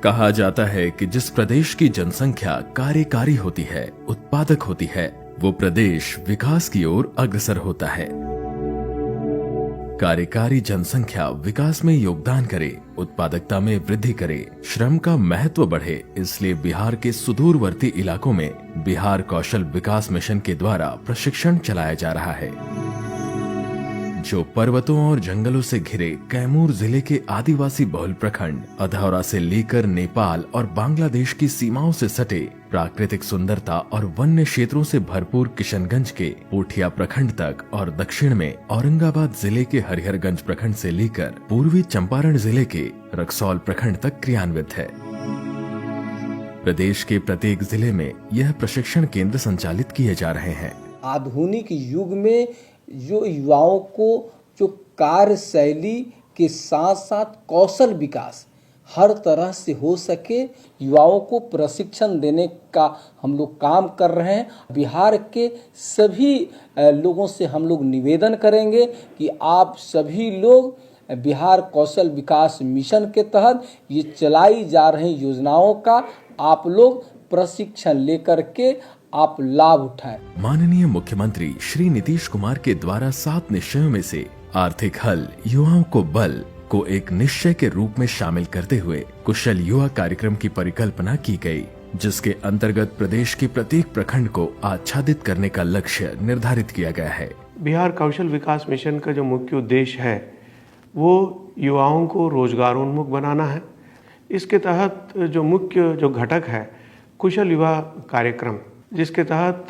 कहा जाता है कि जिस प्रदेश की जनसंख्या कार्यकारी होती है, उत्पादक होती है, वो प्रदेश विकास की ओर अग्रसर होता है। कार्यकारी जनसंख्या विकास में योगदान करे, उत्पादकता में वृद्धि करे, श्रम का महत्व बढ़े, इसलिए बिहार के सुदूरवर्ती इलाकों में बिहार कौशल विकास मिशन के द्वारा प्रशिक्षण चलाया जा रहा है, जो पर्वतों और जंगलों से घिरे कैमूर जिले के आदिवासी बहुल प्रखंड अधौरा से लेकर नेपाल और बांग्लादेश की सीमाओं से सटे प्राकृतिक सुंदरता और वन्य क्षेत्रों से भरपूर किशनगंज के पोठिया प्रखंड तक और दक्षिण में औरंगाबाद जिले के हरिहरगंज प्रखंड से लेकर पूर्वी चंपारण जिले के रक्सौल प्रखंड तक क्रियान्वित है। प्रदेश के प्रत्येक जिले में यह प्रशिक्षण केंद्र संचालित किए जा रहे हैं। आधुनिक युग में जो युवाओं को जो कार्यशैली के साथ साथ कौशल विकास हर तरह से हो सके, युवाओं को प्रशिक्षण देने का हम लोग काम कर रहे हैं। बिहार के सभी लोगों से हम लोग निवेदन करेंगे कि आप सभी लोग बिहार कौशल विकास मिशन के तहत ये चलाई जा रही योजनाओं का आप लोग प्रशिक्षण लेकर के आप लाभ उठाएं। माननीय मुख्यमंत्री श्री नीतीश कुमार के द्वारा 7 निश्चयों में से आर्थिक हल युवाओं को बल को एक निश्चय के रूप में शामिल करते हुए कुशल युवा कार्यक्रम की परिकल्पना की गई, जिसके अंतर्गत प्रदेश के प्रत्येक प्रखंड को आच्छादित करने का लक्ष्य निर्धारित किया गया है। बिहार कौशल विकास मिशन का जो मुख्य उद्देश्य है वो युवाओं को रोजगारोन्मुख बनाना है। इसके तहत जो मुख्य जो घटक है कुशल युवा कार्यक्रम, जिसके तहत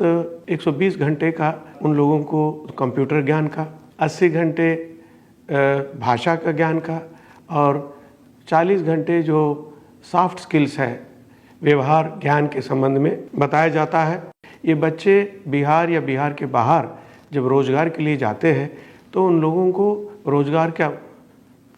120 घंटे का उन लोगों को कंप्यूटर ज्ञान का, 80 घंटे भाषा का ज्ञान का और 40 घंटे जो सॉफ्ट स्किल्स है व्यवहार ज्ञान के संबंध में बताया जाता है। ये बच्चे बिहार या बिहार के बाहर जब रोजगार के लिए जाते हैं तो उन लोगों को रोजगार के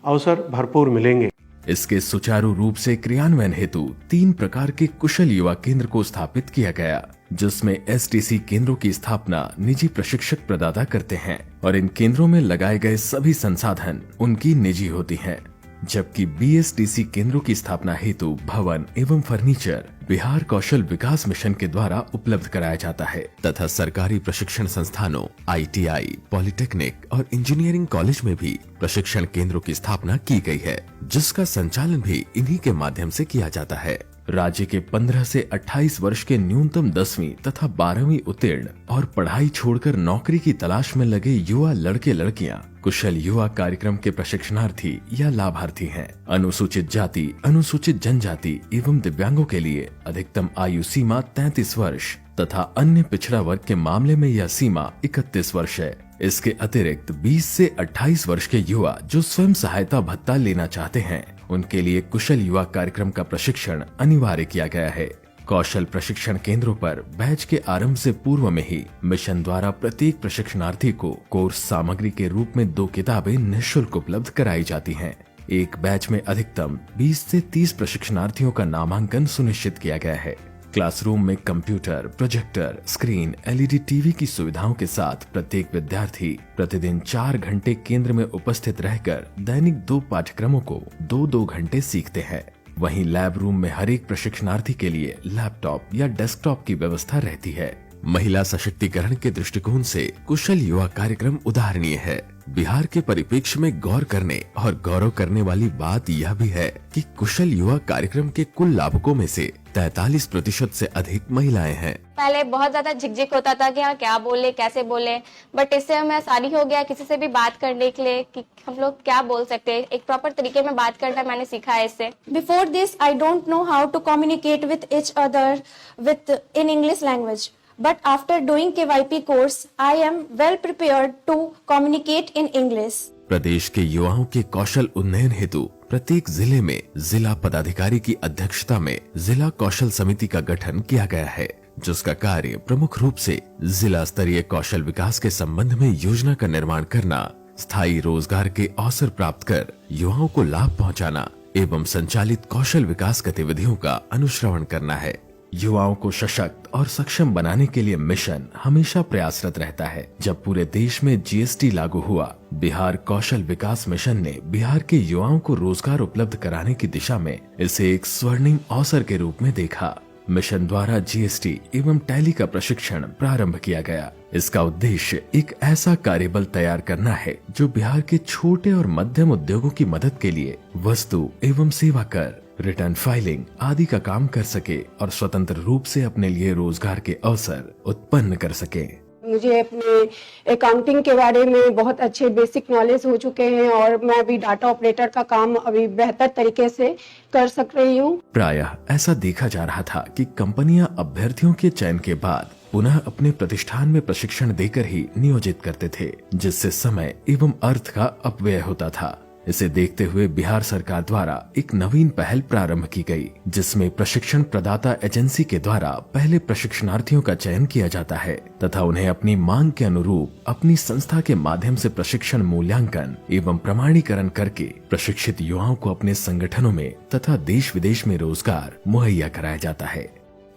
अवसर भरपूर मिलेंगे। इसके सुचारू रूप से क्रियान्वयन हेतु 3 प्रकार के कुशल युवा केंद्र को स्थापित किया गया, जिसमें एसटीसी केंद्रों की स्थापना निजी प्रशिक्षक प्रदाता करते हैं और इन केंद्रों में लगाए गए सभी संसाधन उनकी निजी होती हैं, जबकि बीएसटीसी केंद्रों की स्थापना हेतु भवन एवं फर्नीचर बिहार कौशल विकास मिशन के द्वारा उपलब्ध कराया जाता है तथा सरकारी प्रशिक्षण संस्थानों आईटीआई, पॉलिटेक्निक और इंजीनियरिंग कॉलेज में भी प्रशिक्षण केंद्रों की स्थापना की गई है, जिसका संचालन भी इन्हीं के माध्यम से किया जाता है। राज्य के 15 से 28 वर्ष के न्यूनतम 10वीं तथा 12वीं उत्तीर्ण और पढ़ाई छोड़कर नौकरी की तलाश में लगे युवा लड़के लड़कियां कुशल युवा कार्यक्रम के प्रशिक्षणार्थी या लाभार्थी हैं। अनुसूचित जाति, अनुसूचित जनजाति एवं दिव्यांगों के लिए अधिकतम आयु सीमा 33 वर्ष तथा अन्य पिछड़ा वर्ग के मामले में यह सीमा 31 वर्ष है। इसके अतिरिक्त 20 से 28 वर्ष के युवा जो स्वयं सहायता भत्ता लेना चाहते हैं, उनके लिए कुशल युवा कार्यक्रम का प्रशिक्षण अनिवार्य किया गया है। कौशल प्रशिक्षण केंद्रों पर बैच के आरंभ से पूर्व में ही मिशन द्वारा प्रत्येक प्रशिक्षणार्थी को कोर्स सामग्री के रूप में 2 किताबें निःशुल्क उपलब्ध कराई जाती हैं। एक बैच में अधिकतम 20 से 30 प्रशिक्षणार्थियों का नामांकन सुनिश्चित किया गया है। क्लासरूम में computer, projector, screen, LED TV की सुविधाओं के साथ प्रत्येक विद्यार्थी प्रतिदिन 4 घंटे केंद्र में उपस्थित रहकर दैनिक 2 पाठ्यक्रमों को 2-2 घंटे सीखते हैं। वहीं लैब रूम में हर एक प्रशिक्षणार्थी के लिए लैपटॉप या डेस्कटॉप की व्यवस्था रहती है। महिला सशक्तिकरण के दृष्टिकोण से कुशल युवा कार्यक्रम उदाहरणीय है। बिहार के परिप्रेक्ष्य में गौर करने और गौरव करने वाली बात यह भी है कि कुशल युवा कार्यक्रम के कुल लाभुकों में से 43% से अधिक महिलाएं हैं। पहले बहुत ज्यादा झिकझिक होता था कि हाँ क्या बोले कैसे बोले, बट इससे हमें आसानी हो गया किसी से भी बात करने के लिए कि हम लोग क्या बोल सकते हैं, एक प्रॉपर तरीके में बात करना मैंने सीखा है इससे। Before this I don't know how to communicate with each other with in English language, but after doing KYP course, I am well prepared to communicate in English. प्रदेश के युवाओं के कौशल उन्नयन हेतु प्रत्येक जिले में जिला पदाधिकारी की अध्यक्षता में जिला कौशल समिति का गठन किया गया है, जिसका कार्य प्रमुख रूप से जिला स्तरीय कौशल विकास के संबंध में योजना का निर्माण करना, स्थायी रोजगार के अवसर प्राप्त कर युवाओं को लाभ पहुंचाना एवं संचालित कौशल विकास गतिविधियों का अनुश्रवण करना है। युवाओं को सशक्त और सक्षम बनाने के लिए मिशन हमेशा प्रयासरत रहता है। जब पूरे देश में जीएसटी लागू हुआ, बिहार कौशल विकास मिशन ने बिहार के युवाओं को रोजगार उपलब्ध कराने की दिशा में इसे एक स्वर्णिम अवसर के रूप में देखा। मिशन द्वारा जीएसटी एवं टैली का प्रशिक्षण प्रारंभ किया गया। इसका उद्देश्य एक ऐसा कार्यबल तैयार करना है जो बिहार के छोटे और मध्यम उद्योगों की मदद के लिए वस्तु एवं सेवा कर, रिटर्न फाइलिंग आदि का काम कर सके और स्वतंत्र रूप से अपने लिए रोजगार के अवसर उत्पन्न कर सके। मुझे अपने अकाउंटिंग के बारे में बहुत अच्छे बेसिक नॉलेज हो चुके हैं और मैं अभी डाटा ऑपरेटर का काम अभी बेहतर तरीके से कर सक रही हूँ। प्रायः ऐसा देखा जा रहा था कि कंपनियां अभ्यर्थियों के चयन के बाद पुनः अपने प्रतिष्ठान में प्रशिक्षण देकर ही नियोजित करते थे, जिससे समय एवं अर्थ का अपव्यय होता था। इसे देखते हुए बिहार सरकार द्वारा एक नवीन पहल प्रारंभ की गई, जिसमें प्रशिक्षण प्रदाता एजेंसी के द्वारा पहले प्रशिक्षणार्थियों का चयन किया जाता है तथा उन्हें अपनी मांग के अनुरूप अपनी संस्था के माध्यम से प्रशिक्षण मूल्यांकन एवं प्रमाणीकरण करके प्रशिक्षित युवाओं को अपने संगठनों में तथा देश विदेश में रोजगार मुहैया कराया जाता है।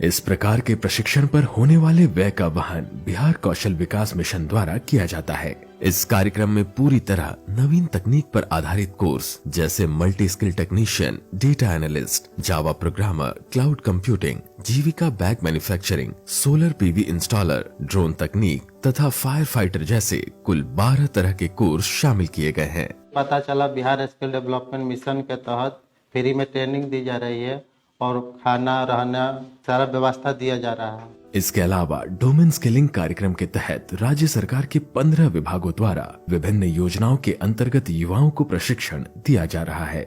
इस प्रकार के प्रशिक्षण पर होने वाले व्यय का वहन बिहार कौशल विकास मिशन द्वारा किया जाता है। इस कार्यक्रम में पूरी तरह नवीन तकनीक पर आधारित कोर्स जैसे multi skill technician, data analyst, Java programmer, cloud computing, Jeevika bag manufacturing, solar PV installer, drone तकनीक तथा फायर फाइटर जैसे कुल 12 तरह के कोर्स शामिल किए गए हैं। पता चला बिहार स्किल डेवलपमेंट मिशन के तहत फ्री में ट्रेनिंग दी जा रही है और खाना रहना सारा व्यवस्था दिया जा रहा है। इसके अलावा डोमेन स्किलिंग कार्यक्रम के तहत राज्य सरकार के 15 विभागों द्वारा विभिन्न योजनाओं के अंतर्गत युवाओं को प्रशिक्षण दिया जा रहा है।